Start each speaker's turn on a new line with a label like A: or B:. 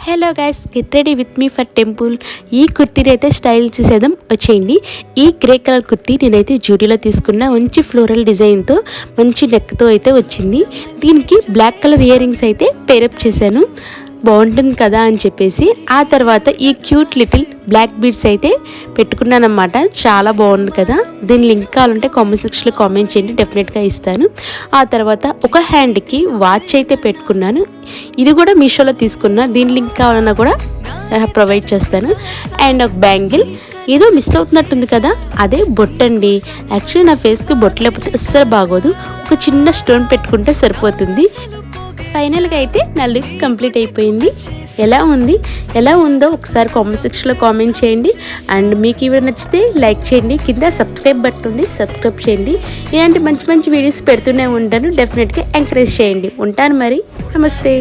A: Hello guys, get ready with me for temple. ఈ కుర్తీని అయితే style చేసేద్దాం వచ్చేయండి. ఈ గ్రే కలర్ కుర్తీ నేనైతే జూడీలో తీసుకున్న మంచి ఫ్లోరల్ డిజైన్తో మంచి నెక్తో అయితే వచ్చింది. దీనికి బ్లాక్ కలర్ ఇయర్ రింగ్స్ అయితే పేరప్ చేశాను, బాగుంటుంది కదా అని చెప్పేసి. ఆ తర్వాత ఈ క్యూట్ లిటిల్ బ్లాక్ బీడ్స్ అయితే పెట్టుకున్నానమాట. చాలా బాగుంది కదా. దీని లింక్ కావాలంటే కామెంట్ సెక్షన్లో కామెంట్ చేయండి, డెఫినెట్గా ఇస్తాను. ఆ తర్వాత ఒక హ్యాండ్కి వాచ్ అయితే పెట్టుకున్నాను. ఇది కూడా మీషోలో తీసుకున్నా, దీని లింక్ కావాలన్నా కూడా ప్రొవైడ్ చేస్తాను. అండ్ ఒక బ్యాంగిల్, ఏదో మిస్ అవుతున్నట్టుంది కదా, అదే బొట్టండి. యాక్చువల్లీ నా ఫేస్కి బొట్టు లేకపోతే అస్సలు బాగోదు, ఒక చిన్న స్టోన్ పెట్టుకుంటే సరిపోతుంది. ఫైనల్గా అయితే నా లుక్ కంప్లీట్ అయిపోయింది. ఎలా ఉందో ఒకసారి కామెంట్ సెక్షన్లో కామెంట్ చేయండి. అండ్ మీకు ఇవి నచ్చితే లైక్ చేయండి, కింద సబ్స్క్రైబ్ బటన్ ఉంది, సబ్స్క్రైబ్ చేయండి. ఇలాంటి మంచి మంచి వీడియోస్ పెడుతూనే ఉంటాను, డెఫినెట్గా ఎంకరేజ్ చేయండి. ఉంటాను మరి, నమస్తే.